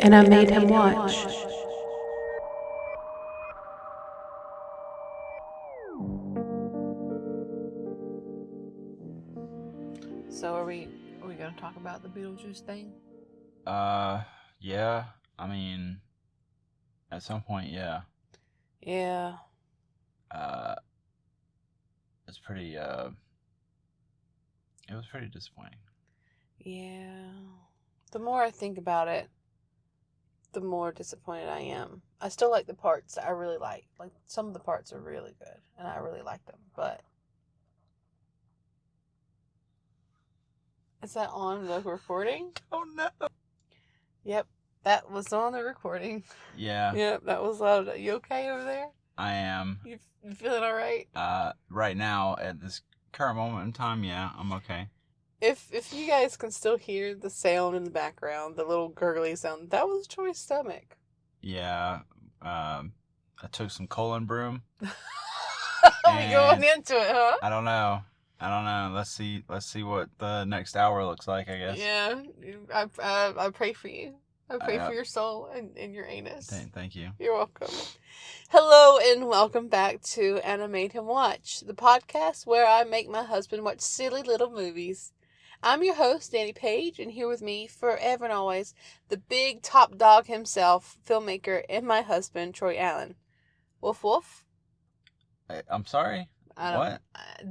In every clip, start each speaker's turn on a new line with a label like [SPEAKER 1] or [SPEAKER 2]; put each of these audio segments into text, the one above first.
[SPEAKER 1] and I made him watch.
[SPEAKER 2] So are we going to talk about the Beetlejuice thing?
[SPEAKER 3] Yeah. I mean, at some point, yeah.
[SPEAKER 2] Yeah.
[SPEAKER 3] It's pretty, it was pretty disappointing.
[SPEAKER 2] Yeah. The more I think about it, the more disappointed I am. I still like the parts that I really like. Like, some of the parts are really good, and I really like them, but... Is that on the recording?
[SPEAKER 3] Oh, no.
[SPEAKER 2] Yep, that was on the recording.
[SPEAKER 3] Yeah.
[SPEAKER 2] Yep, that was loud. You okay over there?
[SPEAKER 3] I am.
[SPEAKER 2] You feeling all right?
[SPEAKER 3] Right now, at this current moment in time, yeah, I'm okay.
[SPEAKER 2] If you guys can still hear the sound in the background, the little gurgly sound, that was Troy's stomach.
[SPEAKER 3] Yeah. I took some colon broom.
[SPEAKER 2] We going into it, huh?
[SPEAKER 3] I don't know. Let's see what the next hour looks like, I guess.
[SPEAKER 2] Yeah. I pray for you. I pray for your soul and your anus.
[SPEAKER 3] Thank you.
[SPEAKER 2] You're welcome. Hello and welcome back to And I Made Him Watch, the podcast where I make my husband watch silly little movies. I'm your host, Dani Page, and here with me forever and always, the big top dog himself, filmmaker, and my husband, Troy Allen. Woof woof?
[SPEAKER 3] I'm sorry? What?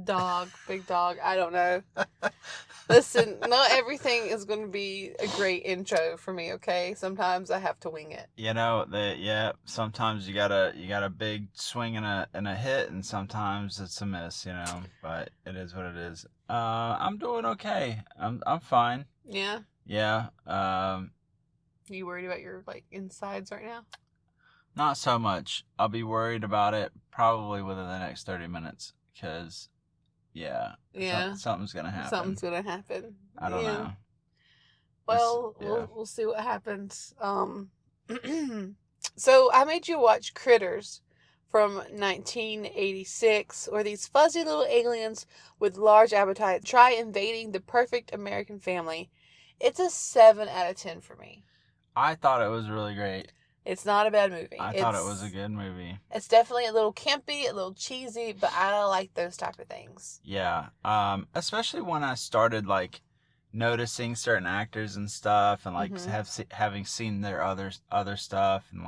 [SPEAKER 2] Dog, big dog, I don't know. Listen, not everything is going to be a great intro for me, okay? Sometimes I have to wing it.
[SPEAKER 3] You know, sometimes you got a big swing and a hit, and sometimes it's a miss, you know, but it is what it is. I'm doing okay. I'm fine.
[SPEAKER 2] Yeah?
[SPEAKER 3] Yeah.
[SPEAKER 2] You worried about your, insides right now?
[SPEAKER 3] Not so much. I'll be worried about it probably within the next 30 minutes, because, yeah. Something's going to happen.
[SPEAKER 2] Something's going to happen.
[SPEAKER 3] I don't know.
[SPEAKER 2] Well, we'll see what happens. So I made you watch Critters from 1986, where these fuzzy little aliens with large appetites try invading the perfect American family. It's a 7 out of 10 for me.
[SPEAKER 3] I thought it was really great.
[SPEAKER 2] It's not a bad movie.
[SPEAKER 3] I thought it was a good movie.
[SPEAKER 2] It's definitely a little campy, a little cheesy, but I like those type of things.
[SPEAKER 3] Yeah. Especially when I started, noticing certain actors and stuff, and, having seen their other stuff, and,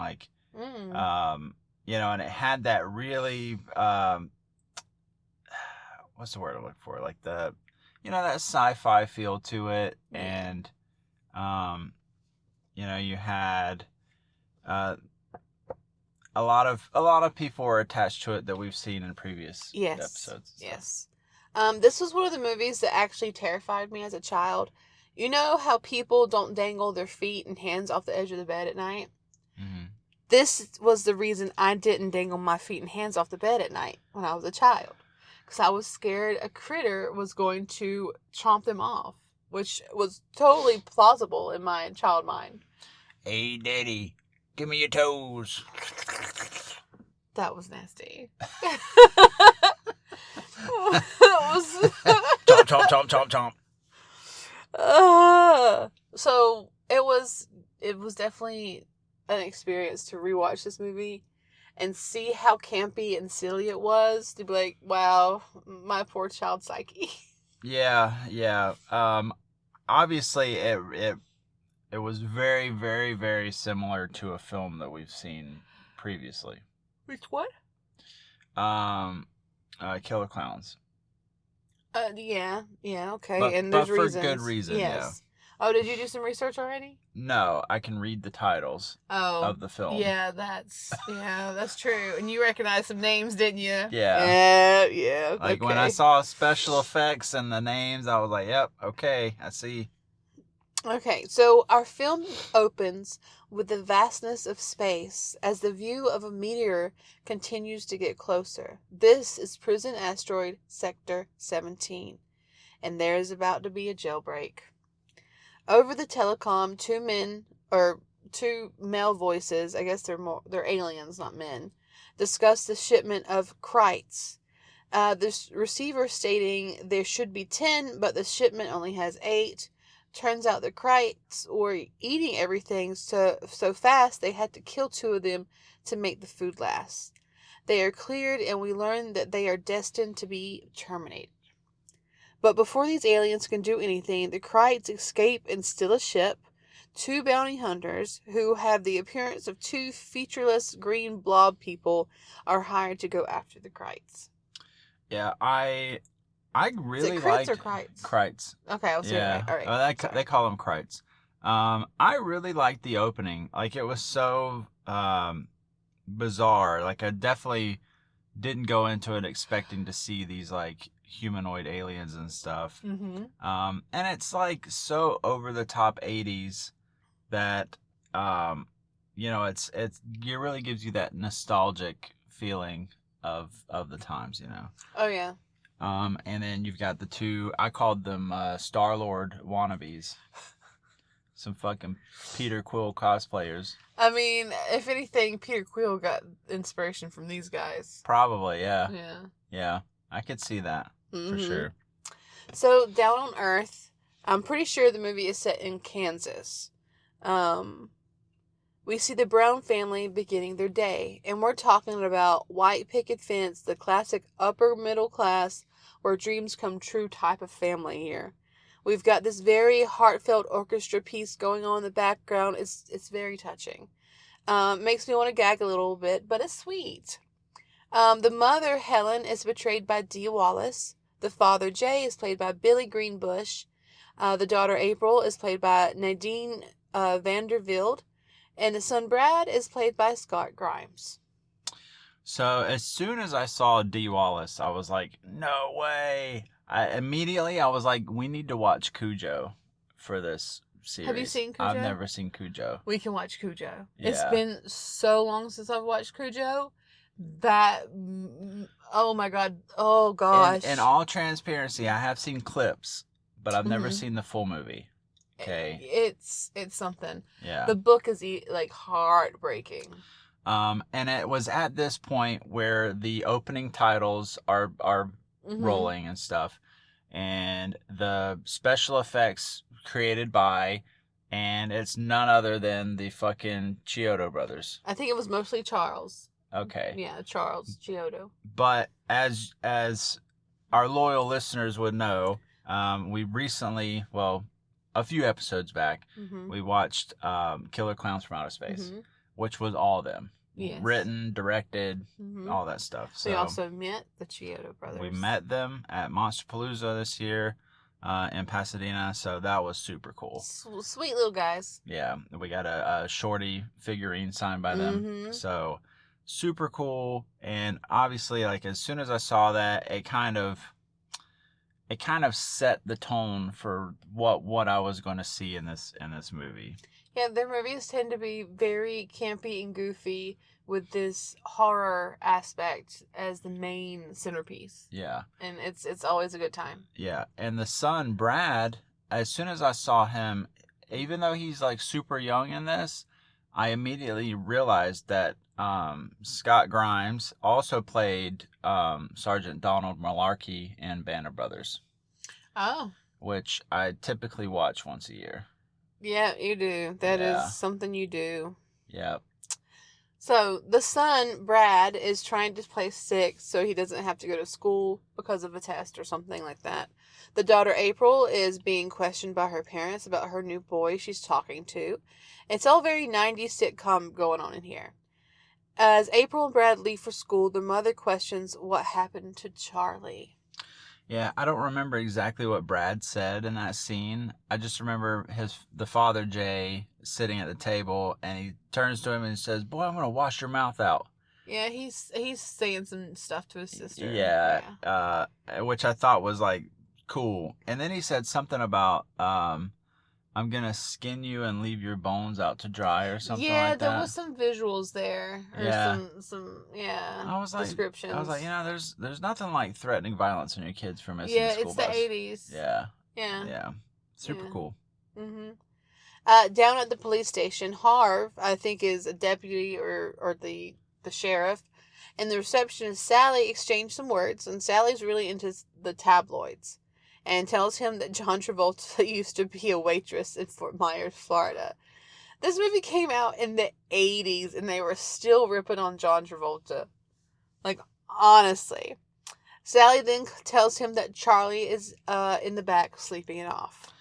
[SPEAKER 3] and it had that really, what's the word I look for? That sci-fi feel to it, and, you had... a lot of people were attached to it that we've seen in previous episodes.
[SPEAKER 2] Yes. This was one of the movies that actually terrified me as a child. You know how people don't dangle their feet and hands off the edge of the bed at night?
[SPEAKER 3] Mm-hmm.
[SPEAKER 2] This was the reason I didn't dangle my feet and hands off the bed at night when I was a child. Because I was scared a critter was going to chomp them off, which was totally plausible in my child mind.
[SPEAKER 3] Hey, Daddy. Give me your toes.
[SPEAKER 2] That was nasty.
[SPEAKER 3] Chomp, chomp, chomp, chomp, chomp.
[SPEAKER 2] So it was definitely an experience to rewatch this movie and see how campy and silly it was. To be like, wow, my poor child psyche.
[SPEAKER 3] Yeah. Obviously, it was very, very, very similar to a film that we've seen previously.
[SPEAKER 2] Which what?
[SPEAKER 3] Killer Clowns.
[SPEAKER 2] Yeah, okay. And there's reasons.
[SPEAKER 3] But for good reason,
[SPEAKER 2] yes.
[SPEAKER 3] Yeah.
[SPEAKER 2] Oh, did you do some research already?
[SPEAKER 3] No, I can read the titles of the film.
[SPEAKER 2] Yeah, that's true. And you recognized some names, didn't you?
[SPEAKER 3] Yeah.
[SPEAKER 2] Yeah.
[SPEAKER 3] When I saw special effects and the names, I was like, yep, okay, I see.
[SPEAKER 2] Okay, so our film opens with the vastness of space as the view of a meteor continues to get closer. This is Prison Asteroid Sector 17, and there is about to be a jailbreak. Over the telecom, two male voices, I guess they're aliens, not men, discuss the shipment of Krites. The receiver stating there should be 10, but the shipment only has 8. turns out the Krites were eating everything so fast they had to kill 2 of them to make the food last. They are cleared, and we learn that they are destined to be terminated. But before these aliens can do anything, the Krites escape and steal a ship. 2 bounty hunters, who have the appearance of 2 featureless green blob people, are hired to go after the Krites.
[SPEAKER 3] Yeah, I really
[SPEAKER 2] Is it Krites
[SPEAKER 3] liked
[SPEAKER 2] or Krites?
[SPEAKER 3] Krites.
[SPEAKER 2] Okay, I was saying it right. All right.
[SPEAKER 3] They call them Krites. I really liked the opening. Like, it was so bizarre. Like, I definitely didn't go into it expecting to see these like humanoid aliens and stuff.
[SPEAKER 2] Mm-hmm.
[SPEAKER 3] And it's like so over the top 80s that it's it really gives you that nostalgic feeling of the times,
[SPEAKER 2] Oh, yeah.
[SPEAKER 3] And then you've got the 2, I called them Star-Lord wannabes. Some fucking Peter Quill cosplayers.
[SPEAKER 2] I mean, if anything, Peter Quill got inspiration from these guys.
[SPEAKER 3] Probably, yeah.
[SPEAKER 2] Yeah.
[SPEAKER 3] Yeah, I could see that for sure.
[SPEAKER 2] So, down on Earth, I'm pretty sure the movie is set in Kansas. We see the Brown family beginning their day, and we're talking about white picket fence, the classic upper middle class, where dreams come true type of family here. We've got this very heartfelt orchestra piece going on in the background. It's very touching. Makes me want to gag a little bit, but it's sweet. The mother, Helen, is betrayed by Dee Wallace. The father, Jay, is played by Billy Greenbush. The daughter, April, is played by Nadine Vandervelde. And the son, Brad, is played by Scott Grimes.
[SPEAKER 3] So as soon as I saw Dee Wallace, I was like, no way. I was like, we need to watch Cujo for this series.
[SPEAKER 2] Have you seen Cujo?
[SPEAKER 3] I've never seen Cujo.
[SPEAKER 2] We can watch Cujo.
[SPEAKER 3] Yeah.
[SPEAKER 2] It's been so long since I've watched Cujo that, oh my God, oh gosh.
[SPEAKER 3] In all transparency, I have seen clips, but I've never seen the full movie. Okay.
[SPEAKER 2] It's something.
[SPEAKER 3] Yeah.
[SPEAKER 2] The book is like heartbreaking.
[SPEAKER 3] And it was at this point where the opening titles are rolling and stuff, and the special effects created by, and it's none other than the fucking Chiodo brothers.
[SPEAKER 2] I think it was mostly Charles.
[SPEAKER 3] Okay.
[SPEAKER 2] Yeah, Charles Chiodo.
[SPEAKER 3] But as our loyal listeners would know, we recently, a few episodes back, we watched Killer Clowns from Outer Space, which was all of them.
[SPEAKER 2] Yes.
[SPEAKER 3] Written, directed, all that stuff. So
[SPEAKER 2] we also met the Chiodo brothers.
[SPEAKER 3] We met them at Monsterpalooza this year in Pasadena, so that was super cool.
[SPEAKER 2] Sweet little guys.
[SPEAKER 3] Yeah, we got a shorty figurine signed by them, so super cool. And obviously, like, as soon as I saw that, it kind of set the tone for what I was going to see in this movie.
[SPEAKER 2] Yeah, their movies tend to be very campy and goofy with this horror aspect as the main centerpiece.
[SPEAKER 3] Yeah.
[SPEAKER 2] And it's always a good time. Yeah.
[SPEAKER 3] And the son, Brad, as soon as I saw him, even though he's like super young in this, I immediately realized that Scott Grimes also played Sergeant Donald Malarkey in Band of Brothers.
[SPEAKER 2] Oh.
[SPEAKER 3] Which I typically watch once a year.
[SPEAKER 2] Yeah, you do. That is something you do.
[SPEAKER 3] Yeah.
[SPEAKER 2] So, the son, Brad, is trying to play sick so he doesn't have to go to school because of a test or something like that. The daughter, April, is being questioned by her parents about her new boy she's talking to. It's all very 90s sitcom going on in here. As April and Brad leave for school, their mother questions what happened to Charlie.
[SPEAKER 3] Yeah, I don't remember exactly what Brad said in that scene. I just remember the father, Jay, sitting at the table, and he turns to him and says, "Boy, I'm going to wash your mouth out."
[SPEAKER 2] Yeah, he's saying some stuff to his sister.
[SPEAKER 3] Yeah. Which I thought was, like, cool. And then he said something about, I'm going to skin you and leave your bones out to dry or something like that.
[SPEAKER 2] Yeah, there was some visuals there. Or some descriptions.
[SPEAKER 3] I was like, there's nothing like threatening violence on your kids for missing the school bus.
[SPEAKER 2] Yeah, it's the 80s.
[SPEAKER 3] Yeah.
[SPEAKER 2] Yeah.
[SPEAKER 3] Yeah. Super cool.
[SPEAKER 2] Down at the police station, Harv, I think, is a deputy or the sheriff, and the receptionist, Sally, exchange some words, and Sally's really into the tabloids. and tells him that John Travolta used to be a waitress in Fort Myers, Florida. This movie came out in the 80s and they were still ripping on John Travolta. Like, honestly. Sally then tells him that Charlie is in the back sleeping it off.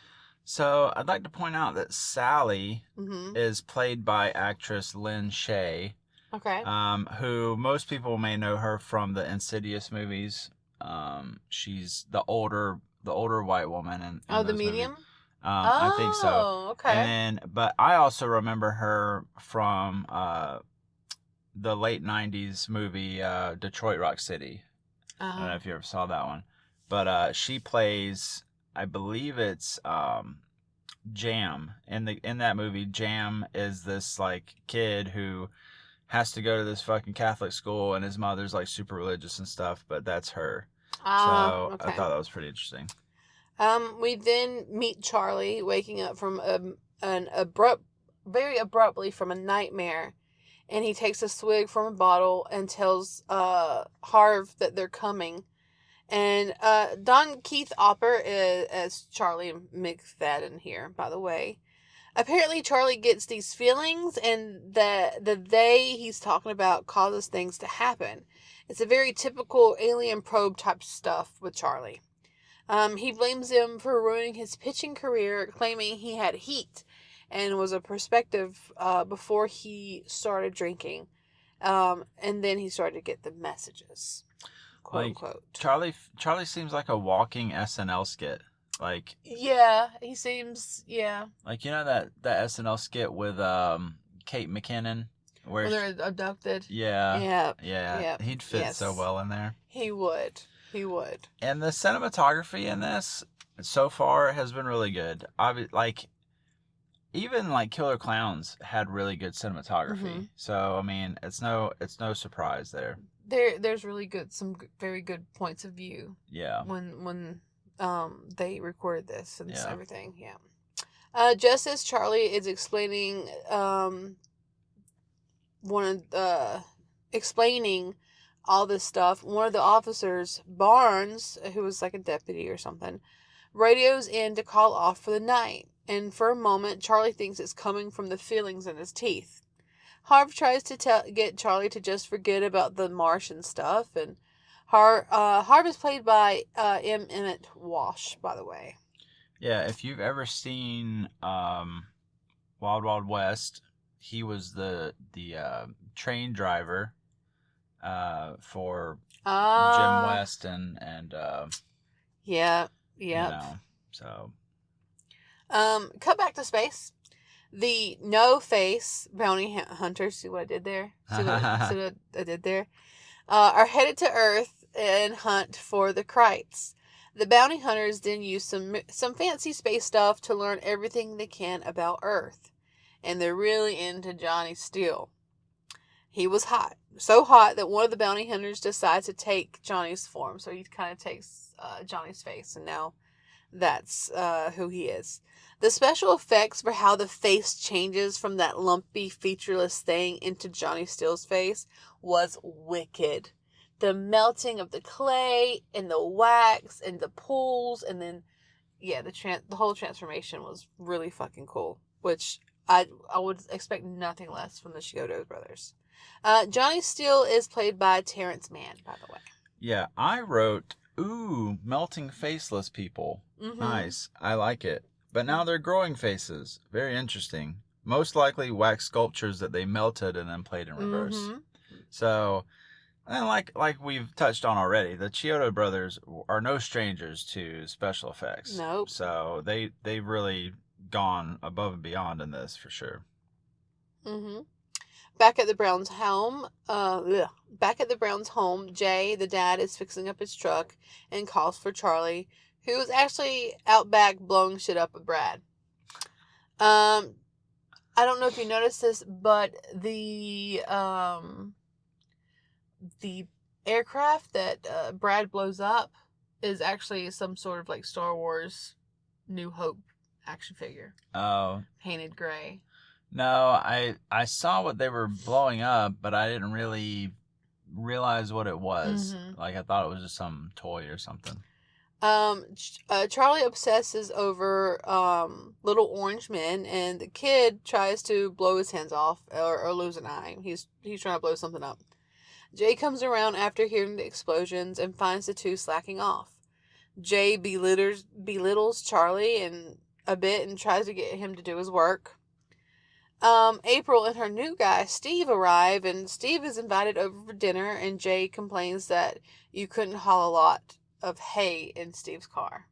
[SPEAKER 3] So I'd like to point out that Sally is played by actress Lynn Shay.
[SPEAKER 2] Okay.
[SPEAKER 3] Who most people may know her from the Insidious movies. She's the older white woman in
[SPEAKER 2] the
[SPEAKER 3] those
[SPEAKER 2] medium?
[SPEAKER 3] movies. I think so.
[SPEAKER 2] Oh, okay.
[SPEAKER 3] But I also remember her from the late 90s movie Detroit Rock City. I don't know if you ever saw that one. But she plays, I believe it's Jam. In that movie, Jam is this like kid who has to go to this fucking Catholic school, and his mother's like super religious and stuff, but that's her. So
[SPEAKER 2] okay.
[SPEAKER 3] I thought that was pretty interesting.
[SPEAKER 2] We then meet Charlie waking up from very abruptly from a nightmare, and he takes a swig from a bottle and tells Harv that they're coming. And Don Keith Opper is as Charlie McFadden here, by the way. Apparently, Charlie gets these feelings, and the they he's talking about causes things to happen. It's a very typical alien probe type stuff with Charlie. He blames him for ruining his pitching career, claiming he had heat and was a perspective before he started drinking. And then he started to get the messages, quote unquote.
[SPEAKER 3] Charlie seems like a walking SNL skit. Like,
[SPEAKER 2] yeah, he seems,
[SPEAKER 3] like, you know that SNL skit with Kate McKinnon where
[SPEAKER 2] when they're abducted.
[SPEAKER 3] Yeah. He'd fit
[SPEAKER 2] yes.
[SPEAKER 3] so well in there.
[SPEAKER 2] He would.
[SPEAKER 3] And the cinematography in this so far has been really good. Even like Killer Clowns had really good cinematography. So I mean, it's no surprise there.
[SPEAKER 2] There's really some very good points of view.
[SPEAKER 3] Yeah.
[SPEAKER 2] When they recorded this and everything. Yeah. Just as Charlie is explaining explaining all this stuff, one of the officers, Barnes, who was like a deputy or something, radios in to call off for the night. And for a moment, Charlie thinks it's coming from the feelings in his teeth. Harv tries to get Charlie to just forget about the Martian stuff, and Harv is played by M. Emmett Walsh, by the way.
[SPEAKER 3] Yeah, if you've ever seen Wild Wild West, he was the train driver for Jim West and
[SPEAKER 2] yeah.
[SPEAKER 3] You know, so
[SPEAKER 2] cut back to space. The no-face bounty hunters, see what I did there? See what I did there? Are headed to Earth and hunt for the Krites. The bounty hunters then use some fancy space stuff to learn everything they can about Earth. And they're really into Johnny Steele. He was hot. So hot that one of the bounty hunters decides to take Johnny's form. So he kind of takes Johnny's face, and now that's who he is. The special effects for how the face changes from that lumpy, featureless thing into Johnny Steele's face was wicked. The melting of the clay and the wax and the pools, and then the whole transformation was really fucking cool, which I would expect nothing less from the Chiodo brothers. Johnny Steele is played by Terrence Mann, by the way.
[SPEAKER 3] Yeah, I wrote, ooh, melting faceless people. Nice. I like it. But now they're growing faces. Very interesting. Most likely wax sculptures that they melted and then played in reverse. So, and like we've touched on already, the Chiodo brothers are no strangers to special effects.
[SPEAKER 2] Nope.
[SPEAKER 3] So they've really gone above and beyond in this for sure.
[SPEAKER 2] Back at the Browns' home, Jay, the dad, is fixing up his truck and calls for Charlie, who is actually out back blowing shit up with Brad. I don't know if you noticed this, but the aircraft that Brad blows up is actually some sort of like Star Wars New Hope action figure.
[SPEAKER 3] Oh.
[SPEAKER 2] Painted gray.
[SPEAKER 3] No, I saw what they were blowing up, but I didn't really realize what it was. Like, I thought it was just some toy or something.
[SPEAKER 2] Charlie obsesses over little orange men, and the kid tries to blow his hands off or lose an eye. He's trying to blow something up. Jay comes around after hearing the explosions and finds the two slacking off. Jay belittles Charlie a bit and tries to get him to do his work. April and her new guy, Steve, arrive, and Steve is invited over for dinner, and Jay complains that you couldn't haul a lot of hay in Steve's car.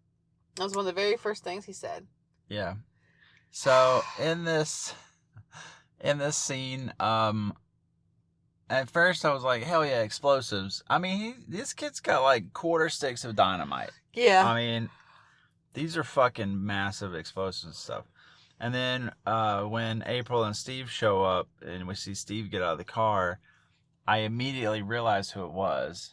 [SPEAKER 2] That was one of the very first things he said.
[SPEAKER 3] Yeah. So in this scene, at first I was like, hell yeah, explosives. I mean, this kid's got like quarter sticks of dynamite.
[SPEAKER 2] Yeah.
[SPEAKER 3] I mean, these are fucking massive explosives and stuff. And then when April and Steve show up and we see Steve get out of the car, I immediately realized who it was.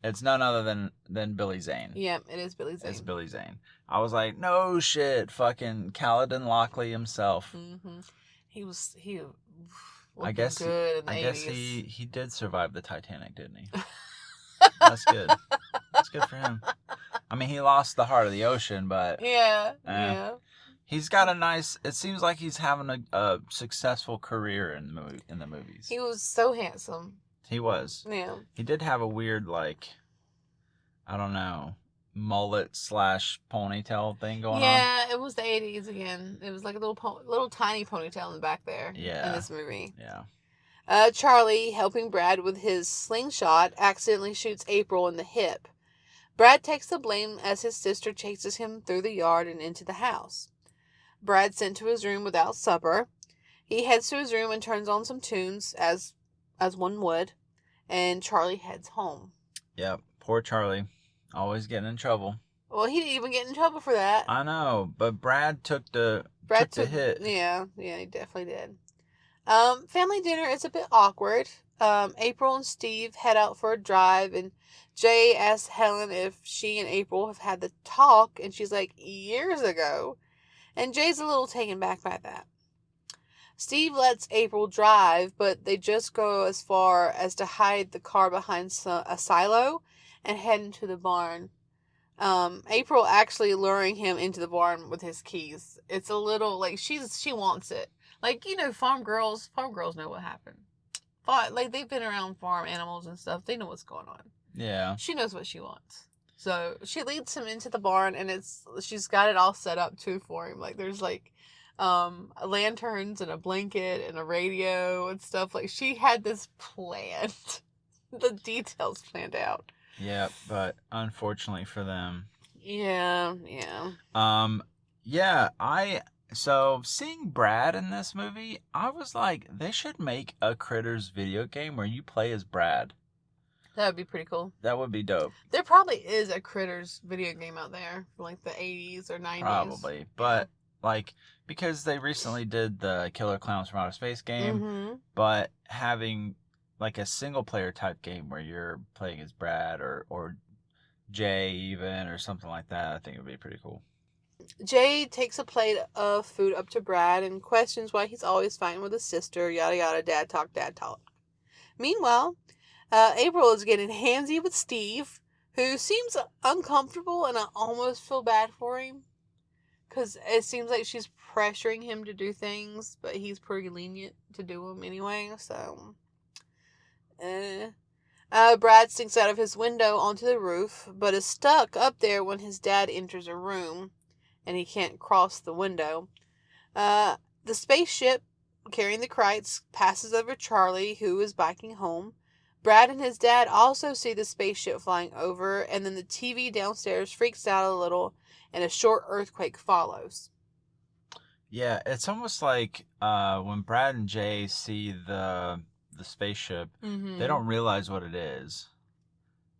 [SPEAKER 3] It's none other than Billy Zane.
[SPEAKER 2] Yeah, it is Billy Zane.
[SPEAKER 3] It's Billy Zane. I was like, no shit, fucking Caledon Lockley himself.
[SPEAKER 2] Mm-hmm. He
[SPEAKER 3] I guess
[SPEAKER 2] good in the 80s.
[SPEAKER 3] guess he did survive the Titanic, didn't he? That's good. That's good for him. I mean, he lost the heart of the ocean, but
[SPEAKER 2] yeah.
[SPEAKER 3] He's got a nice. It seems like he's having a successful career in the movies.
[SPEAKER 2] He was so handsome.
[SPEAKER 3] He was.
[SPEAKER 2] Yeah.
[SPEAKER 3] He did have a weird, like, I don't know, mullet / ponytail thing going on.
[SPEAKER 2] Yeah, it was the 80s again. It was like a little tiny ponytail in the back there.
[SPEAKER 3] Yeah.
[SPEAKER 2] In this movie.
[SPEAKER 3] Yeah.
[SPEAKER 2] Charlie, helping Brad with his slingshot, accidentally shoots April in the hip. Brad takes the blame as his sister chases him through the yard and into the house. Brad's sent to his room without supper. He heads to his room and turns on some tunes, as one would, and Charlie heads home.
[SPEAKER 3] Yep, poor Charlie. Always getting in trouble.
[SPEAKER 2] Well, he didn't even get in trouble for that.
[SPEAKER 3] I know, but Brad took the hit.
[SPEAKER 2] Yeah, he definitely did. Family dinner is a bit awkward. April and Steve head out for a drive, and Jay asks Helen if she and April have had the talk, and she's like, years ago. And Jay's a little taken back by that. Steve lets April drive, but they just go as far as to hide the car behind a silo and head into the barn. April actually luring him into the barn with his keys. It's a little like she wants it. Like, farm girls know what happened. Like, they've been around farm animals and stuff. They know what's going on.
[SPEAKER 3] Yeah.
[SPEAKER 2] She knows what she wants. So she leads him into the barn, and she's got it all set up too for him. Like, there's like lanterns and a blanket and a radio and stuff. Like, she had this planned. The details planned out.
[SPEAKER 3] Yeah, but unfortunately for them.
[SPEAKER 2] Yeah.
[SPEAKER 3] So seeing Brad in this movie, I was like, they should make a Critters video game where you play as Brad.
[SPEAKER 2] That would be pretty cool.
[SPEAKER 3] That would be dope.
[SPEAKER 2] There probably is a Critters video game out there from like the 80s or 90s.
[SPEAKER 3] Probably. But like, because they recently did the Killer Clowns from Outer Space game,
[SPEAKER 2] mm-hmm.
[SPEAKER 3] but having like a single player type game where you're playing as Brad or Jay even or something like that, I think it would be pretty cool.
[SPEAKER 2] Jay takes a plate of food up to Brad and questions why he's always fighting with his sister, yada yada, dad talk. Meanwhile, April is getting handsy with Steve, who seems uncomfortable, and I almost feel bad for him. Because it seems like she's pressuring him to do things, but he's pretty lenient to do them anyway, so... Brad stinks out of his window onto the roof, but is stuck up there when his dad enters a room, and he can't cross the window. The spaceship carrying the Krites passes over Charlie, who is biking home. Brad and his dad also see the spaceship flying over, and then the TV downstairs freaks out a little, and a short earthquake follows.
[SPEAKER 3] Yeah, it's almost like when Brad and Jay see the spaceship,
[SPEAKER 2] mm-hmm.
[SPEAKER 3] they don't realize what it is.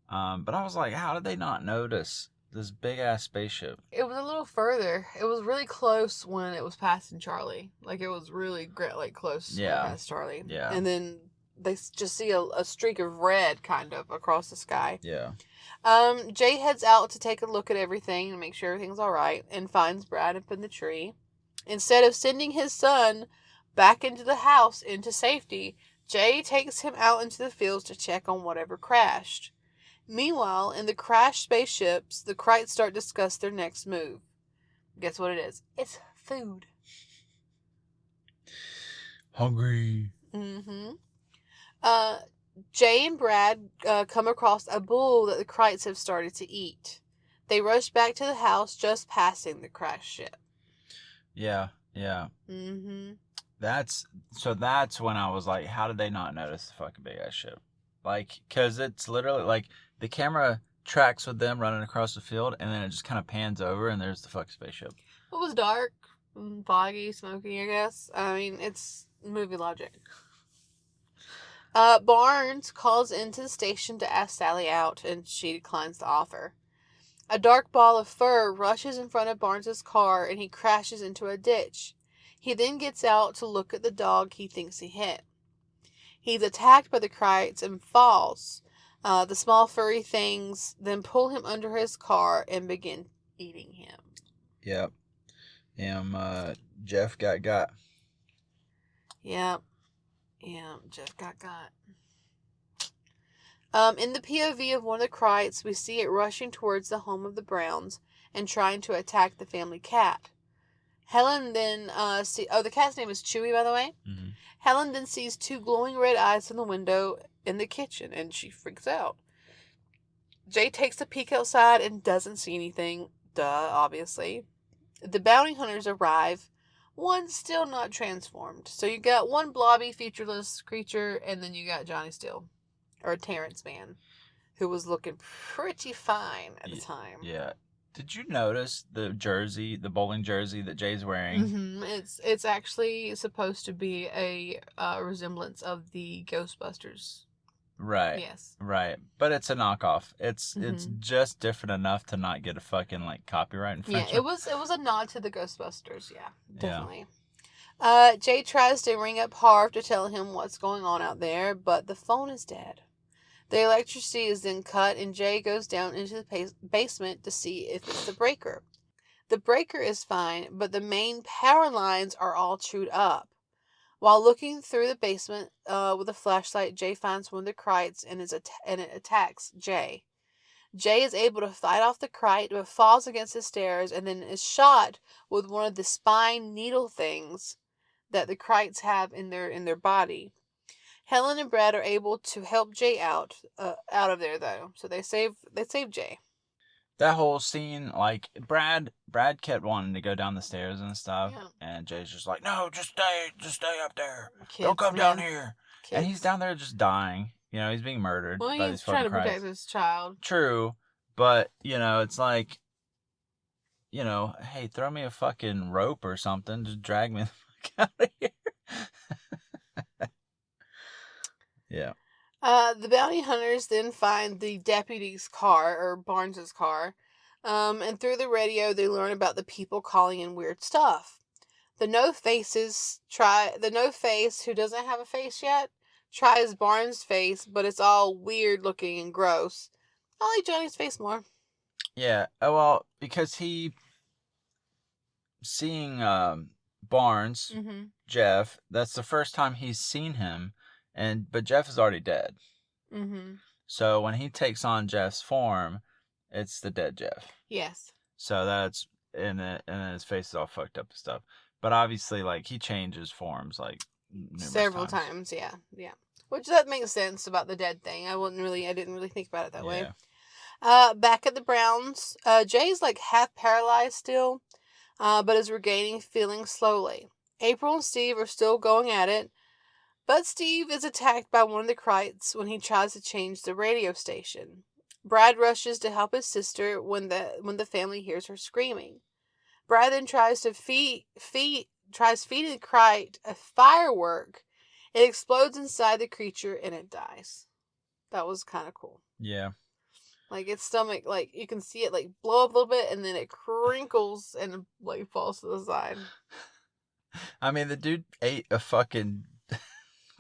[SPEAKER 3] But I was like, how did they not notice this big ass spaceship?
[SPEAKER 2] It was a little further. It was really close when it was passing Charlie. Like, it was really close past Charlie.
[SPEAKER 3] Yeah.
[SPEAKER 2] And then they just see a streak of red kind of across the sky.
[SPEAKER 3] Yeah.
[SPEAKER 2] Jay heads out to take a look at everything and make sure everything's all right, and finds Brad up in the tree. Instead of sending his son back into the house into safety, Jay takes him out into the fields to check on whatever crashed. Meanwhile, in the crashed spaceships, the Krites start to discuss their next move. Guess what it is? It's food.
[SPEAKER 3] Hungry.
[SPEAKER 2] Mm-hmm. Jay and Brad come across a bull that the Krites have started to eat. They rush back to the house, just passing the crashed ship.
[SPEAKER 3] Yeah.
[SPEAKER 2] Mm-hmm.
[SPEAKER 3] That's when I was like, how did they not notice the fucking big ass ship? Like, because it's literally like the camera tracks with them running across the field, and then it just kind of pans over, and there's the fucking spaceship.
[SPEAKER 2] It was dark, foggy, smoky, I guess. I mean, it's movie logic. Barnes calls into the station to ask Sally out, and she declines the offer. A dark ball of fur rushes in front of Barnes's car, and he crashes into a ditch. He then gets out to look at the dog he thinks he hit. He's attacked by the Krites and falls. The small furry things then pull him under his car and begin eating him.
[SPEAKER 3] Yep. Jeff got.
[SPEAKER 2] Yep. Yeah, Jeff got. In the POV of one of the Krites, we see it rushing towards the home of the Browns and trying to attack the family cat. Helen then the cat's name is Chewy, by the way.
[SPEAKER 3] Mm-hmm.
[SPEAKER 2] Helen then sees two glowing red eyes from the window in the kitchen, and she freaks out. Jay takes a peek outside and doesn't see anything. Duh, obviously. The bounty hunters arrive. One still not transformed. So you got one blobby, featureless creature, and then you got Johnny Steele. Or Terrence Man, who was looking pretty fine at the time.
[SPEAKER 3] Yeah. Did you notice the bowling jersey that Jay's wearing?
[SPEAKER 2] Mm-hmm. It's actually supposed to be a resemblance of the Ghostbusters.
[SPEAKER 3] Right.
[SPEAKER 2] Yes.
[SPEAKER 3] Right. But it's a knockoff. It's just different enough to not get a fucking copyright infringement.
[SPEAKER 2] Yeah, it was a nod to the Ghostbusters. Yeah, definitely. Jay tries to ring up Harv to tell him what's going on out there, but the phone is dead. The electricity is then cut, and Jay goes down into the basement to see if it's the breaker. The breaker is fine, but the main power lines are all chewed up. While looking through the basement with a flashlight, Jay finds one of the Krites and it attacks Jay. Jay is able to fight off the Krite, but falls against the stairs and then is shot with one of the spine needle things that the Krites have in their body. Helen and Brad are able to help Jay out of there though, so they save Jay.
[SPEAKER 3] That whole scene, Brad kept wanting to go down the stairs and stuff,
[SPEAKER 2] Yeah.
[SPEAKER 3] and Jay's just like, no, just stay up there.
[SPEAKER 2] Kids,
[SPEAKER 3] Don't come down here.
[SPEAKER 2] Kids.
[SPEAKER 3] And he's down there just dying. He's being murdered.
[SPEAKER 2] Well,
[SPEAKER 3] by
[SPEAKER 2] he's
[SPEAKER 3] these
[SPEAKER 2] trying to
[SPEAKER 3] fucking
[SPEAKER 2] protect
[SPEAKER 3] Krites.
[SPEAKER 2] his child.
[SPEAKER 3] True, but it's like, hey, throw me a fucking rope or something, just drag me the fuck out of here. Yeah.
[SPEAKER 2] The bounty hunters then find the deputy's car, or Barnes's car, and through the radio they learn about the people calling in weird stuff. The no face who doesn't have a face yet tries Barnes' face, but it's all weird looking and gross. I like Johnny's face more.
[SPEAKER 3] Yeah. Well, because seeing Barnes, Jeff, that's the first time he's seen him, but Jeff is already dead. So when he takes on Jeff's form, it's the dead Jeff.
[SPEAKER 2] Yes.
[SPEAKER 3] So that's and his face is all fucked up and stuff. But obviously, he changes forms
[SPEAKER 2] several times. Yeah. Which that makes sense about the dead thing. I didn't really think about it that way. Back at the Browns, Jay's half paralyzed still, but is regaining feeling slowly. April and Steve are still going at it, but Steve is attacked by one of the Krites when he tries to change the radio station. Brad rushes to help his sister when the family hears her screaming. Brad then tries feeding the Krite a firework. It explodes inside the creature and it dies. That was kind of cool.
[SPEAKER 3] Yeah.
[SPEAKER 2] Its stomach, you can see it blow up a little bit and then it crinkles and falls to the side.
[SPEAKER 3] I mean, the dude ate a fucking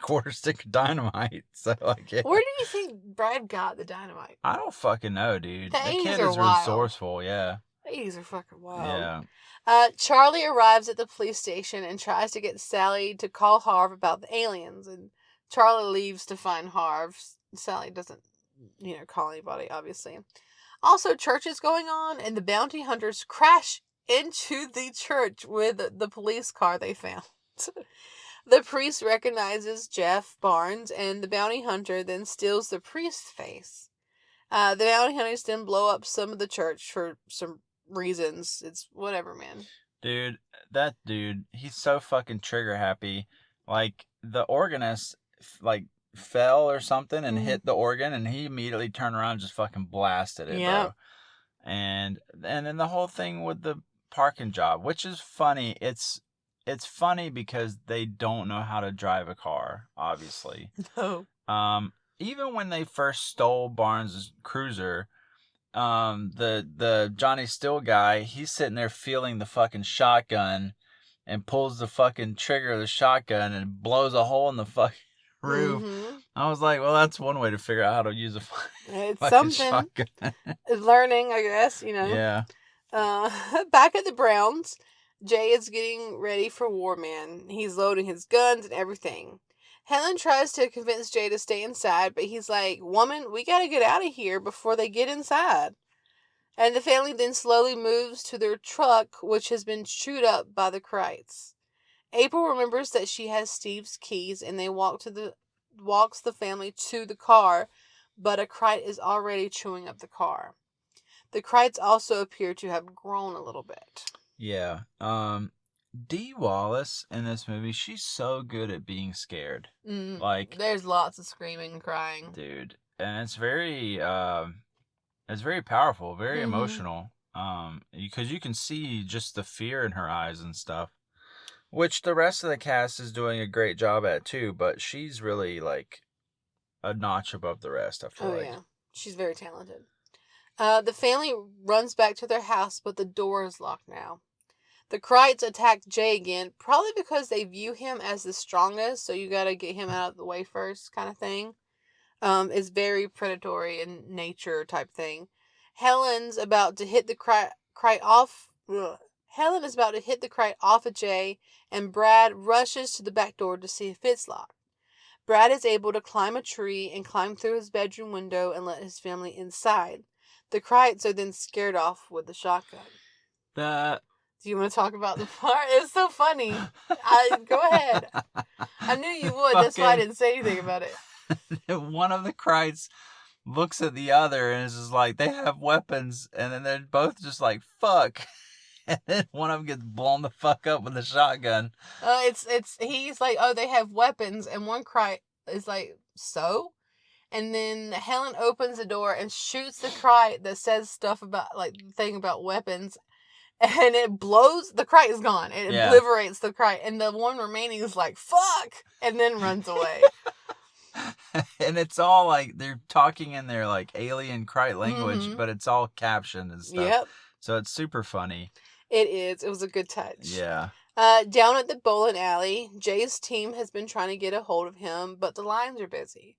[SPEAKER 3] quarter stick of dynamite. So yeah.
[SPEAKER 2] Where do you think Brad got the dynamite?
[SPEAKER 3] I don't fucking know, dude.
[SPEAKER 2] The
[SPEAKER 3] kid is
[SPEAKER 2] wild.
[SPEAKER 3] resourceful, yeah.
[SPEAKER 2] The 80s are fucking wild.
[SPEAKER 3] Yeah.
[SPEAKER 2] Charlie arrives at the police station and tries to get Sally to call Harv about the aliens, and Charlie leaves to find Harv. Sally doesn't call anybody, obviously. Also, church is going on, and the bounty hunters crash into the church with the police car they found. The priest recognizes Jeff Barnes, and the bounty hunter then steals the priest's face. The bounty hunters then blow up some of the church for some reasons. It's whatever, man.
[SPEAKER 3] Dude, that dude, he's so fucking trigger happy. Like, the organist, fell or something and hit the organ, and he immediately turned around and just fucking blasted it, bro. And then the whole thing with the parking job, which is funny. It's funny because they don't know how to drive a car, obviously.
[SPEAKER 2] No.
[SPEAKER 3] Even when they first stole Barnes' cruiser, the Johnny Still guy, he's sitting there feeling the fucking shotgun and pulls the fucking trigger of the shotgun and blows a hole in the fucking roof. I was like, well, that's one way to figure out how to use a
[SPEAKER 2] it's
[SPEAKER 3] fucking
[SPEAKER 2] something.
[SPEAKER 3] shotgun.
[SPEAKER 2] Learning, I guess,
[SPEAKER 3] Yeah.
[SPEAKER 2] Back at the Browns, Jay is getting ready for war, man. He's loading his guns and everything. Helen tries to convince Jay to stay inside, but he's like, woman, we gotta get out of here before they get inside. And the family then slowly moves to their truck, which has been chewed up by the Krites. April remembers that she has Steve's keys, and they walks the family to the car, but a Krite is already chewing up the car. The Krites also appear to have grown a little bit.
[SPEAKER 3] Yeah. Dee Wallace in this movie, she's so good at being scared. Like,
[SPEAKER 2] there's lots of screaming and crying,
[SPEAKER 3] dude, and it's very powerful, very emotional. Because you can see just the fear in her eyes and stuff, which the rest of the cast is doing a great job at too. But she's really like a notch above the rest, I feel like.
[SPEAKER 2] Yeah, she's very talented. The family runs back to their house, but the door is locked now. The Krites attack Jay again, probably because they view him as the strongest, so you gotta get him out of the way first, kind of thing. It's very predatory in nature type thing. Helen's about to hit the Krite off. Helen is about to hit the Krite off of Jay, and Brad rushes to the back door to see if it's locked. Brad is able to climb a tree and climb through his bedroom window and let his family inside. The Krites are then scared off with the shotgun. Do you want to talk about the part? It's so funny. Go ahead. I knew you would. That's why I didn't say anything about it.
[SPEAKER 3] One of the Krites looks at the other and is just like, they have weapons, and then they're both just like, fuck. And then one of them gets blown the fuck up with a shotgun.
[SPEAKER 2] He's like, oh, they have weapons, and one Krite is like, so? And then Helen opens the door and shoots the Krite that says stuff about, like, the thing about weapons, and it blows, the Krite is gone. It obliterates the Krite, and the one remaining is like, fuck, and then runs away.
[SPEAKER 3] And it's all like, they're talking in their, like, alien Krite language, but it's all captioned and stuff.
[SPEAKER 2] Yep.
[SPEAKER 3] So it's super funny.
[SPEAKER 2] It is. It was a good touch.
[SPEAKER 3] Yeah.
[SPEAKER 2] Down at the bowling alley, Jay's team has been trying to get a hold of him, but the lines are busy.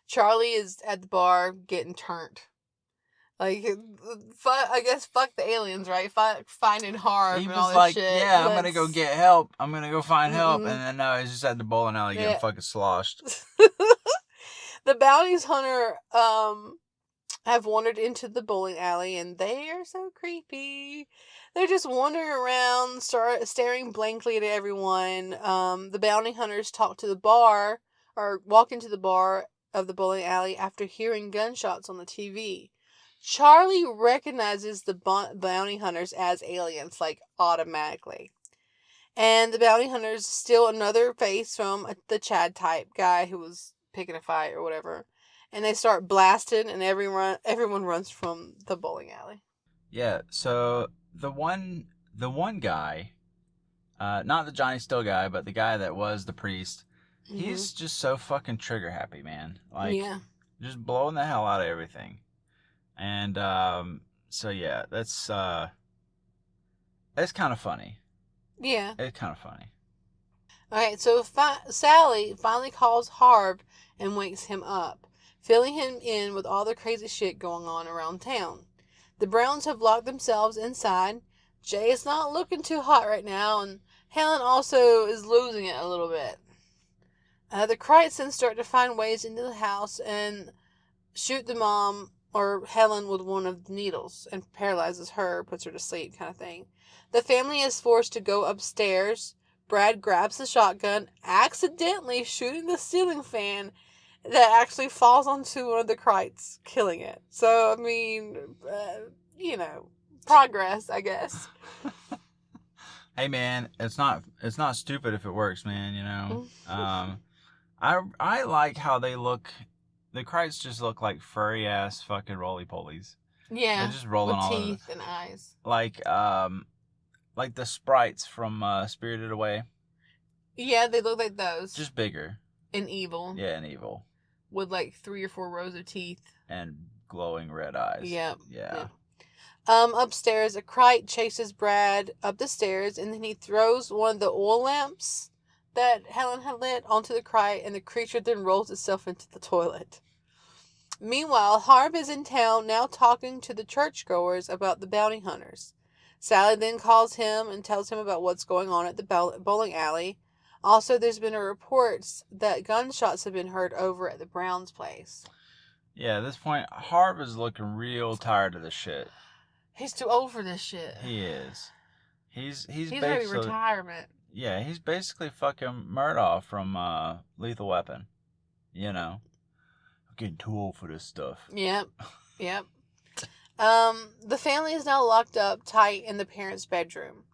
[SPEAKER 2] Charlie is at the bar getting turned. Like, I guess fuck the aliens, right? Finding Harv and all this
[SPEAKER 3] like,
[SPEAKER 2] shit.
[SPEAKER 3] Yeah, I'm gonna go get help. I'm gonna go find help. And then no, he's just at the bowling alley getting fucking sloshed.
[SPEAKER 2] The bounty hunter have wandered into the bowling alley, and they are so creepy. They're just wandering around, staring blankly at everyone. The bounty hunters walk into the bar of the bowling alley after hearing gunshots on the TV. Charlie recognizes the bounty hunters as aliens, like, automatically. And the bounty hunters steal another face from the Chad type guy who was picking a fight or whatever. And they start blasting, and everyone runs from the bowling alley.
[SPEAKER 3] Yeah, so the one guy, not the Johnny Still guy, but the guy that was the priest, he's just so fucking trigger happy, man. Like, just blowing the hell out of everything. And so yeah, that's kind of funny.
[SPEAKER 2] Yeah,
[SPEAKER 3] it's kind of funny.
[SPEAKER 2] Okay, so Sally finally calls Harv and wakes him up, filling him in with all the crazy shit going on around town. The Browns have locked themselves inside. Jay is not looking too hot right now, and Helen also is losing it a little bit. The Krites then start to find ways into the house, and shoot the mom or Helen with one of the needles and paralyzes her, puts her to sleep, kind of thing. The family is forced to go upstairs. Brad grabs the shotgun, accidentally shooting the ceiling fan that actually falls onto one of the Krites, killing it. So, I mean, progress, I guess.
[SPEAKER 3] Hey man, it's not stupid if it works, man. You know. I like how they look. The Krites just look like furry ass fucking roly polies.
[SPEAKER 2] Yeah,
[SPEAKER 3] They're just rolling
[SPEAKER 2] with
[SPEAKER 3] all over.
[SPEAKER 2] teeth and eyes.
[SPEAKER 3] Like the sprites from Spirited Away.
[SPEAKER 2] Yeah, they look like those.
[SPEAKER 3] Just bigger.
[SPEAKER 2] And evil.
[SPEAKER 3] Yeah, and evil.
[SPEAKER 2] With like 3 or 4 rows of teeth.
[SPEAKER 3] And glowing red eyes.
[SPEAKER 2] Yep.
[SPEAKER 3] Yeah.
[SPEAKER 2] Upstairs, a Krite chases Brad up the stairs, and then he throws one of the oil lamps that Helen had lit onto the Krite, and the creature then rolls itself into the toilet. Meanwhile, Harv is in town now talking to the churchgoers about the bounty hunters. Sally then calls him and tells him about what's going on at the bowling alley. Also, there's been a report that gunshots have been heard over at the Browns' place.
[SPEAKER 3] Yeah, at this point, Harv is looking real tired of this shit.
[SPEAKER 2] He's too old for this shit.
[SPEAKER 3] He is. He's
[SPEAKER 2] ready for retirement.
[SPEAKER 3] Yeah, he's basically fucking Murdoch from Lethal Weapon. You know. I'm getting too old for this stuff.
[SPEAKER 2] Yep. The family is now locked up tight in the parents' bedroom.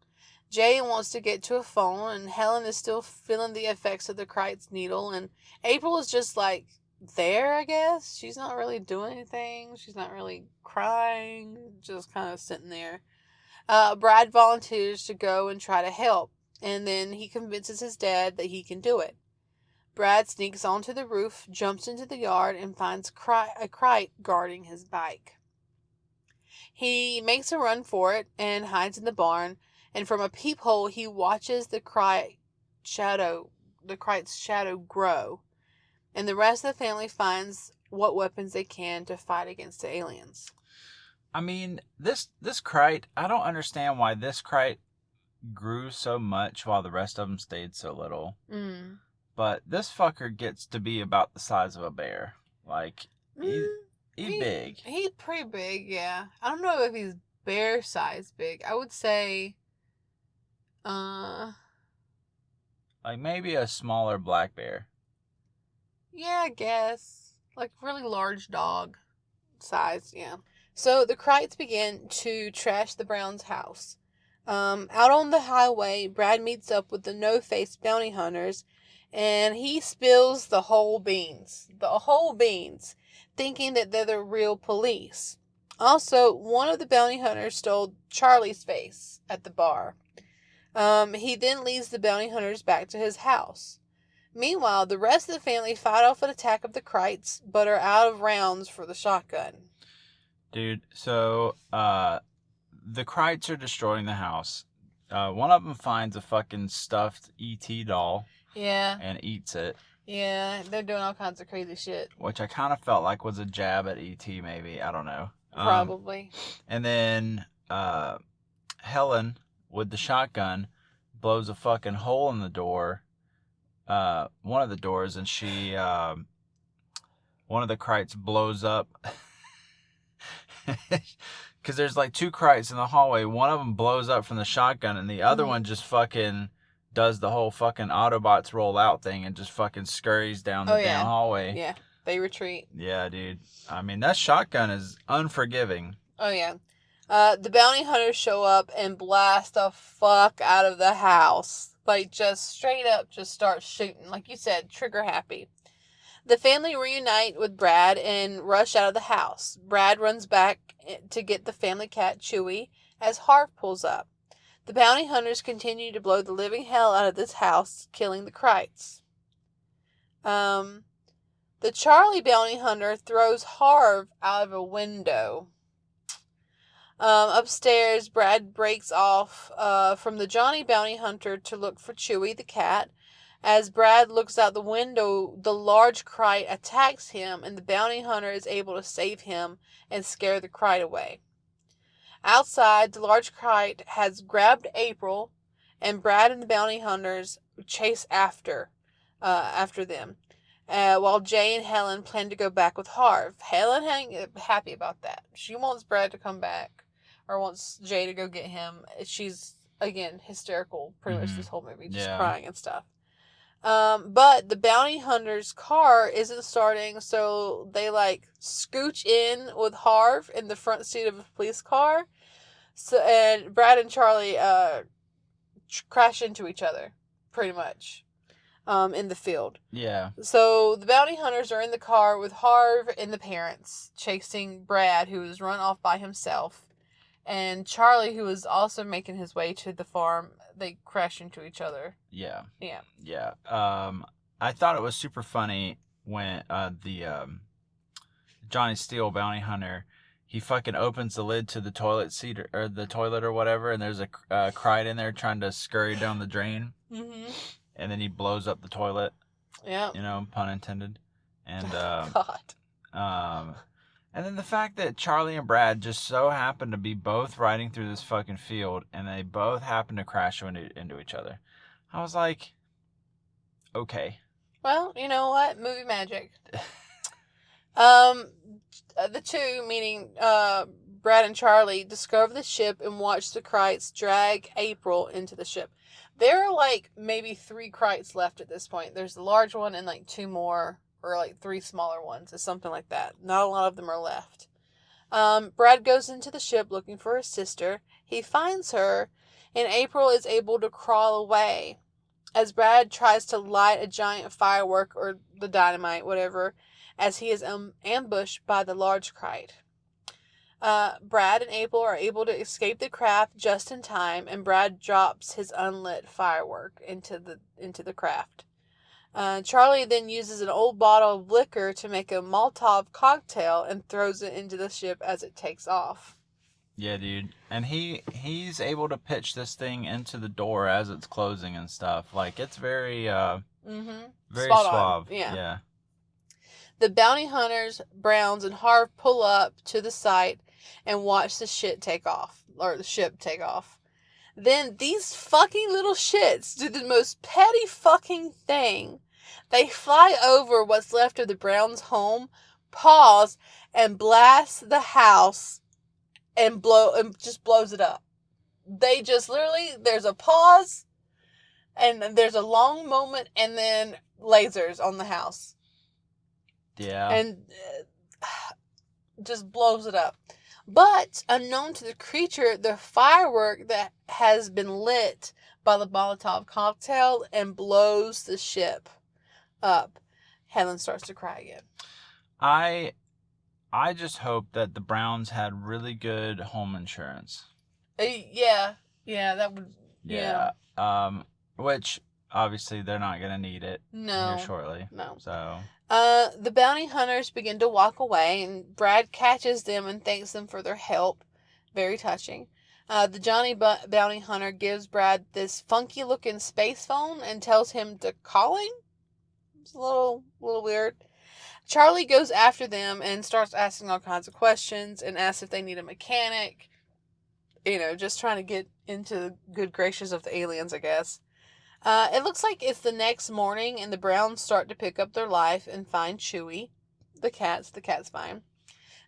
[SPEAKER 2] Jay wants to get to a phone, and Helen is still feeling the effects of the Krite's needle, and April is just like there, I guess. She's not really doing anything. She's not really crying, just kind of sitting there. Brad volunteers to go and try to help, and then he convinces his dad that he can do it. Brad sneaks onto the roof, jumps into the yard, and finds a Krite guarding his bike. He makes a run for it and hides in the barn, and from a peephole he watches the Krite's shadow grow, and the rest of the family finds what weapons they can to fight against the aliens.
[SPEAKER 3] I mean, this Krite, I don't understand why this Krite grew so much while the rest of them stayed so little. But this fucker gets to be about the size of a bear. Like, he's big.
[SPEAKER 2] He's pretty big, yeah. I don't know if he's bear size big. I would say,
[SPEAKER 3] like maybe a smaller black bear.
[SPEAKER 2] Yeah, I guess. Like really large dog size, yeah. So the Krites begin to trash the Browns' house. Out on the highway, Brad meets up with the no-face bounty hunters, and he spills the whole beans. Thinking that they're the real police. Also, one of the bounty hunters stole Charlie's face at the bar. He then leads the bounty hunters back to his house. Meanwhile, the rest of the family fight off an attack of the Krites, but are out of rounds for the shotgun.
[SPEAKER 3] Dude, so, the Krites are destroying the house. One of them finds a fucking stuffed E.T. doll.
[SPEAKER 2] Yeah.
[SPEAKER 3] And eats it.
[SPEAKER 2] Yeah, they're doing all kinds of crazy shit.
[SPEAKER 3] Which I kind of felt like was a jab at E.T. maybe. I don't know.
[SPEAKER 2] Probably.
[SPEAKER 3] And then Helen, with the shotgun, blows a fucking hole in the door. One of the doors, and she... one of the Krites blows up. Because there's like 2 Krites in the hallway. One of them blows up from the shotgun, and the other one just fucking... does the whole fucking Autobots roll out thing and just fucking scurries down the damn hallway.
[SPEAKER 2] Yeah, they retreat.
[SPEAKER 3] Yeah, dude. I mean, that shotgun is unforgiving.
[SPEAKER 2] Oh, yeah. The bounty hunters show up and blast the fuck out of the house. Like, just straight up just start shooting. Like you said, trigger happy. The family reunite with Brad and rush out of the house. Brad runs back to get the family cat, Chewy, as Harv pulls up. The bounty hunters continue to blow the living hell out of this house, killing the Krites. The Charlie bounty hunter throws Harv out of a window. Upstairs, Brad breaks off from the Johnny bounty hunter to look for Chewy the cat. As Brad looks out the window, the large Krite attacks him, and the bounty hunter is able to save him and scare the Krite away. Outside, the large Krite has grabbed April, and Brad and the bounty hunters chase after them. while Jay and Helen plan to go back with Harv. Helen ain't happy about that. She wants Brad to come back, or wants Jay to go get him. She's, again, hysterical pretty much this whole movie, just crying and stuff. But the bounty hunter's car isn't starting, so they, like, scooch in with Harv in the front seat of a police car. So, and Brad and Charlie, crash into each other, pretty much. In the field.
[SPEAKER 3] Yeah.
[SPEAKER 2] So the bounty hunters are in the car with Harv and the parents, chasing Brad, who is run off by himself, and Charlie, who is also making his way to the farm. They crash into each other.
[SPEAKER 3] Yeah.
[SPEAKER 2] Yeah.
[SPEAKER 3] Yeah. I thought it was super funny when the Johnny Steele bounty hunter, he fucking opens the lid to the toilet seat or the toilet or whatever, and there's a Cride in there trying to scurry down the drain. Mm-hmm. And then he blows up the toilet.
[SPEAKER 2] Yeah.
[SPEAKER 3] You know, pun intended. And
[SPEAKER 2] God.
[SPEAKER 3] And then the fact that Charlie and Brad just so happen to be both riding through this fucking field, and they both happen to crash into each other. I was like, okay.
[SPEAKER 2] Well, you know what? Movie magic. The two, meaning Brad and Charlie, discover the ship and watch the Krites drag April into the ship. There are, like, maybe 3 Krites left at this point. There's the large one and, like, 2 more, or, like, 3 smaller ones, or something like that. Not a lot of them are left. Brad goes into the ship looking for his sister. He finds her, and April is able to crawl away. As Brad tries to light a giant firework, or the dynamite, whatever, as he is ambushed by the large Krite. Brad and April are able to escape the craft just in time, and Brad drops his unlit firework into the craft. Charlie then uses an old bottle of liquor to make a Molotov cocktail and throws it into the ship as it takes off.
[SPEAKER 3] Yeah, dude. And he's able to pitch this thing into the door as it's closing and stuff. Like, it's very very
[SPEAKER 2] Spot
[SPEAKER 3] suave.
[SPEAKER 2] On. Yeah.
[SPEAKER 3] Yeah.
[SPEAKER 2] The bounty hunters, Browns, and Harv pull up to the site and watch the ship take off. Then these fucking little shits do the most petty fucking thing. They fly over what's left of the Browns' home, pause, and blast the house and just blows it up. They just literally, there's a pause, and there's a long moment, and then lasers on the house.
[SPEAKER 3] Yeah.
[SPEAKER 2] And just blows it up. But, unknown to the creature, the firework that has been lit by the Molotov cocktail and blows the ship up. Helen starts to cry again.
[SPEAKER 3] I just hope that the Browns had really good home insurance.
[SPEAKER 2] Yeah, that would... Yeah.
[SPEAKER 3] Which, obviously, they're not going to need it here shortly.
[SPEAKER 2] No.
[SPEAKER 3] So...
[SPEAKER 2] the bounty hunters begin to walk away, and Brad catches them and thanks them for their help. Very touching. The Johnny bounty hunter gives Brad this funky-looking space phone and tells him to call him. It's a little weird. Charlie goes after them and starts asking all kinds of questions and asks if they need a mechanic. You know, just trying to get into the good graces of the aliens, I guess. It looks like it's the next morning, and the Browns start to pick up their life and find Chewy. The cat's fine.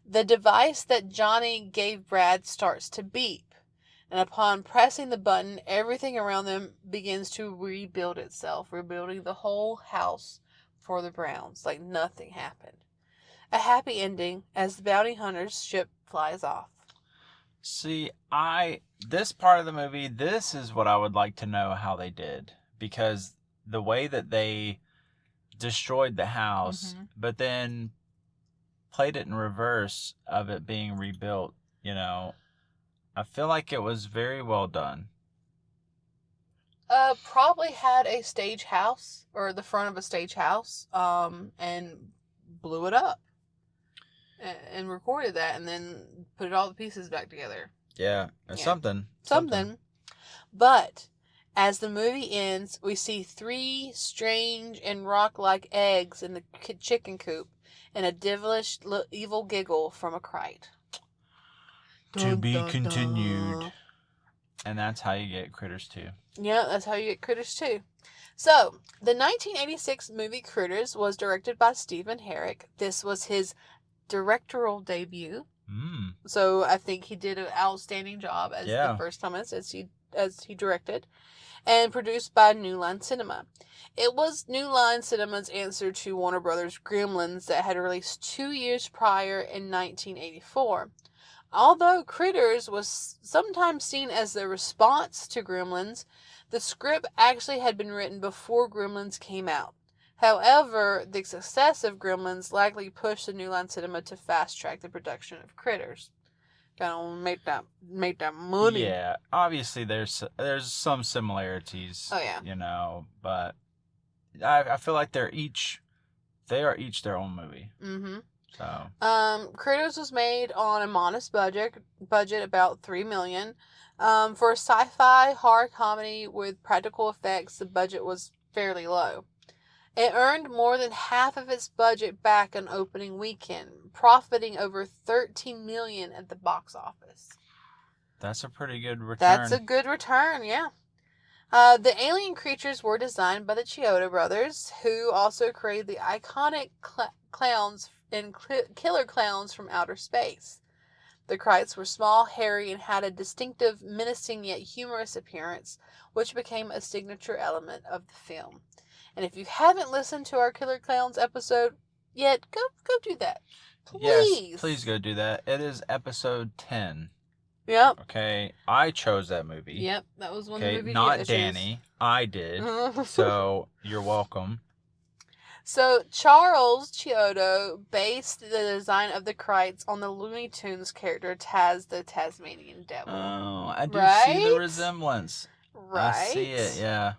[SPEAKER 2] The device that Johnny gave Brad starts to beep, and upon pressing the button, everything around them begins to rebuild itself, rebuilding the whole house for the Browns, like nothing happened. A happy ending as the bounty hunter's ship flies off.
[SPEAKER 3] See, this part of the movie, this is what I would like to know how they did. Because the way that they destroyed the house, but then played it in reverse of it being rebuilt, you know, I feel like it was very well done.
[SPEAKER 2] Probably had a stage house, or the front of a stage house, and blew it up. And recorded that, and then put all the pieces back together.
[SPEAKER 3] Yeah, something.
[SPEAKER 2] But... as the movie ends, we see 3 strange and rock-like eggs in the chicken coop, and a devilish evil giggle from a Krite.
[SPEAKER 3] To be continued. And that's how you get Critters 2.
[SPEAKER 2] Yeah, that's how you get Critters 2. So, the 1986 movie Critters was directed by Stephen Herrick. This was his directorial debut. So I think he did an outstanding job as the first time as he directed, and produced by New Line Cinema. It was New Line Cinema's answer to Warner Brothers' Gremlins that had released 2 years prior in 1984. Although Critters was sometimes seen as the response to Gremlins, the script actually had been written before Gremlins came out. However, the success of Gremlins likely pushed the New Line Cinema to fast-track the production of Critters. Gotta make that money.
[SPEAKER 3] Yeah, obviously there's some similarities.
[SPEAKER 2] Oh yeah.
[SPEAKER 3] You know, but I feel like they are each their own movie.
[SPEAKER 2] Mm-hmm.
[SPEAKER 3] So.
[SPEAKER 2] Critters was made on a modest budget about $3 million. For a sci-fi horror comedy with practical effects, the budget was fairly low. It earned more than half of its budget back on opening weekend, profiting over $13 million at the box office.
[SPEAKER 3] That's a pretty good return.
[SPEAKER 2] That's a good return, yeah. The alien creatures were designed by the Chiodo brothers, who also created the iconic clowns and killer clowns from outer space. The Krites were small, hairy, and had a distinctive, menacing yet humorous appearance, which became a signature element of the film. And if you haven't listened to our Killer Clowns episode yet, go do that. Please.
[SPEAKER 3] Yes, please go do that. It is episode 10.
[SPEAKER 2] Yep.
[SPEAKER 3] Okay, I chose that movie.
[SPEAKER 2] Yep, that was one of the movies.
[SPEAKER 3] Not Dani. I did. So, you're welcome.
[SPEAKER 2] So, Charles Chiodo based the design of the Krites on the Looney Tunes character Taz the Tasmanian Devil.
[SPEAKER 3] Oh, I do see the resemblance.
[SPEAKER 2] Right?
[SPEAKER 3] I see it, yeah.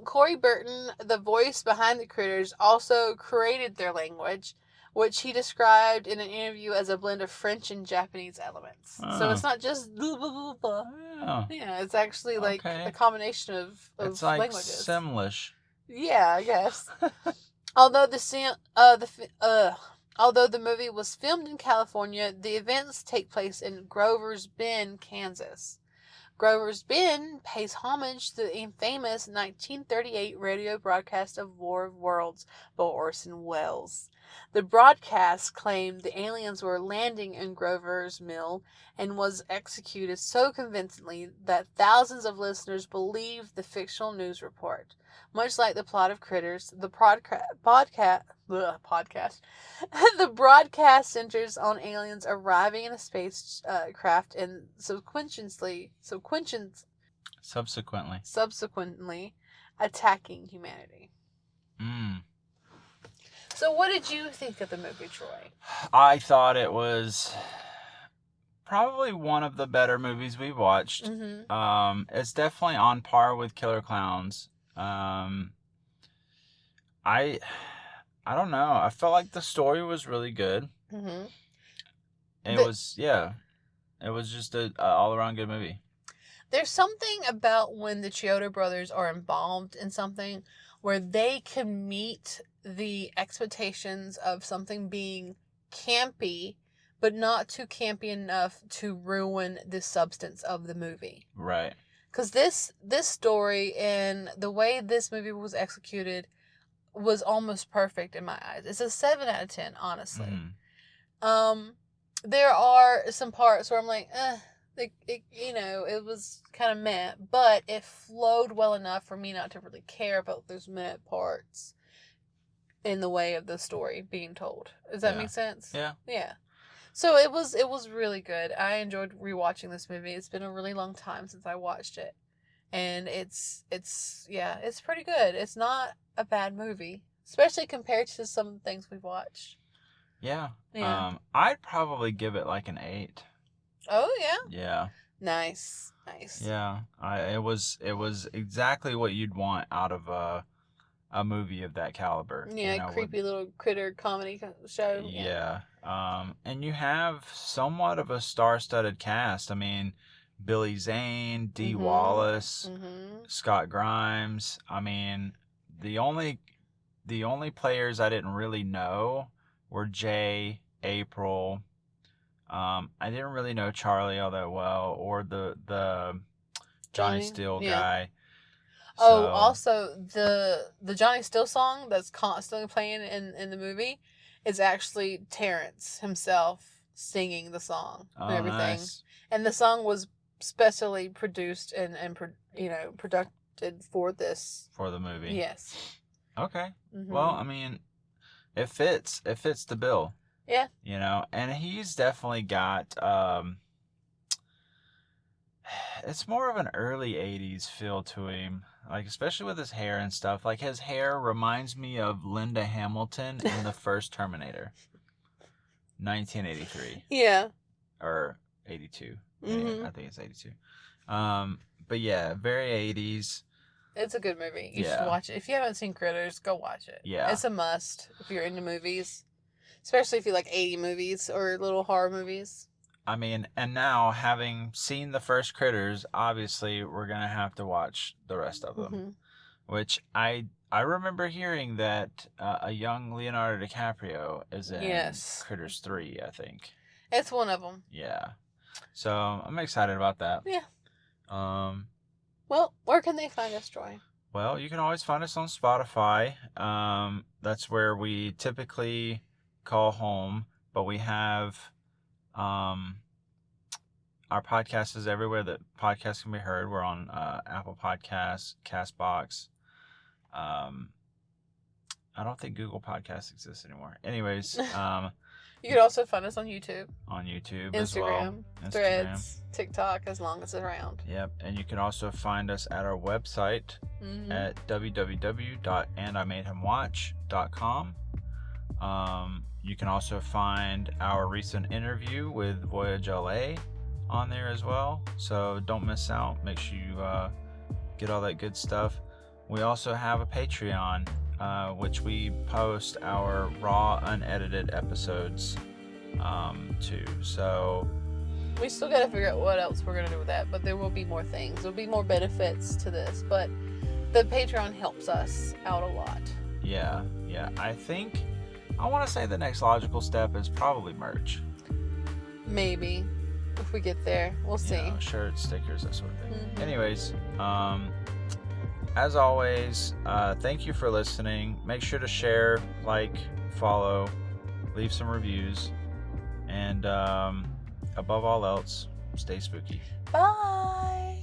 [SPEAKER 2] Corey Burton, the voice behind the Critters, also created their language, which he described in an interview as a blend of French and Japanese elements. Oh. So it's not just blah, blah, blah, blah. Oh. Yeah, it's actually like a combination of
[SPEAKER 3] it's like
[SPEAKER 2] languages.
[SPEAKER 3] Simlish.
[SPEAKER 2] Yeah, I guess. Although the movie was filmed in California, the events take place in Grover's Bend, Kansas. Grover's Bend pays homage to the infamous 1938 radio broadcast of War of Worlds by Orson Welles. The broadcast claimed the aliens were landing in Grover's Mill and was executed so convincingly that thousands of listeners believed the fictional news report. Much like the plot of Critters, the the broadcast centers on aliens arriving in a spacecraft and subsequently attacking humanity. So what did you think of the movie, Troy?
[SPEAKER 3] I thought it was probably one of the better movies we've watched. Mm-hmm. It's definitely on par with Killer Clowns. I don't know. I felt like the story was really good. Mm-hmm. It was just a all-around good movie.
[SPEAKER 2] There's something about when the Chiodo brothers are involved in something where they can meet the expectations of something being campy, but not too campy enough to ruin the substance of the movie.
[SPEAKER 3] Right.
[SPEAKER 2] Because this story and the way this movie was executed was almost perfect in my eyes. It's a 7 out of 10, honestly. Mm-hmm. There are some parts where I'm like, it was kind of meh, but it flowed well enough for me not to really care about those meh parts in the way of the story being told. Does that make sense?
[SPEAKER 3] Yeah.
[SPEAKER 2] Yeah. So it was really good. I enjoyed rewatching this movie. It's been a really long time since I watched it. And it's pretty good. It's not a bad movie, especially compared to some things we've watched.
[SPEAKER 3] Yeah. I'd probably give it like an 8.
[SPEAKER 2] Oh yeah.
[SPEAKER 3] Yeah.
[SPEAKER 2] Nice.
[SPEAKER 3] Yeah. It was exactly what you'd want out of a movie of that caliber.
[SPEAKER 2] Yeah, creepy little critter comedy show.
[SPEAKER 3] Yeah. And you have somewhat of a star-studded cast. I mean, Billy Zane, Dee Wallace, Scott Grimes. I mean, the only players I didn't really know were Jay, April, I didn't really know Charlie all that well, or the Johnny Steele guy.
[SPEAKER 2] Oh,
[SPEAKER 3] So,
[SPEAKER 2] also the Johnny Steele song that's constantly playing in the movie is actually Terrence himself singing the song and everything.
[SPEAKER 3] nice.
[SPEAKER 2] And the song was specially produced and produced for this.
[SPEAKER 3] For the movie.
[SPEAKER 2] Yes.
[SPEAKER 3] Okay.
[SPEAKER 2] Mm-hmm.
[SPEAKER 3] Well, I mean, it fits. It fits the bill.
[SPEAKER 2] Yeah.
[SPEAKER 3] You know, and he's definitely got it's more of an early 80s feel to him, like especially with his hair and stuff. Like his hair reminds me of Linda Hamilton in the first Terminator, 1983.
[SPEAKER 2] Yeah.
[SPEAKER 3] Or 82.
[SPEAKER 2] Mm-hmm.
[SPEAKER 3] I think it's 82. But yeah, very 80s.
[SPEAKER 2] It's a good movie. You should watch it. If you haven't seen Critters, go watch it.
[SPEAKER 3] Yeah.
[SPEAKER 2] It's a must if you're into movies. Especially if you like 80 movies or little horror movies.
[SPEAKER 3] I mean, and now having seen the first Critters, obviously we're going to have to watch the rest of them. Mm-hmm. Which I remember hearing that a young Leonardo DiCaprio is in Critters 3, I think.
[SPEAKER 2] It's one of them.
[SPEAKER 3] Yeah. So I'm excited about that.
[SPEAKER 2] Yeah. Well, where can they find us, Troy?
[SPEAKER 3] Well, you can always find us on Spotify. That's where we typically call home, but we have our podcast is everywhere that podcasts can be heard. We're on Apple Podcasts, Castbox. I don't think Google Podcasts exists anymore. Anyways,
[SPEAKER 2] you can also find us on YouTube.
[SPEAKER 3] On YouTube
[SPEAKER 2] Instagram,
[SPEAKER 3] as well.
[SPEAKER 2] Threads, TikTok, as long as it's around.
[SPEAKER 3] Yep, and you can also find us at our website at www.andimadehimwatch.com. You can also find our recent interview with Voyage LA on there as well. So don't miss out. Make sure you get all that good stuff. We also have a Patreon, which we post our raw, unedited episodes to. So
[SPEAKER 2] we still got to figure out what else we're going to do with that, but there will be more things. There'll be more benefits to this, but the Patreon helps us out a lot.
[SPEAKER 3] Yeah. I want to say the next logical step is probably merch.
[SPEAKER 2] Maybe. If we get there. We'll see.
[SPEAKER 3] Shirts, stickers, that sort of thing. Mm-hmm. Anyways, as always, thank you for listening. Make sure to share, like, follow, leave some reviews, and above all else, stay spooky.
[SPEAKER 2] Bye!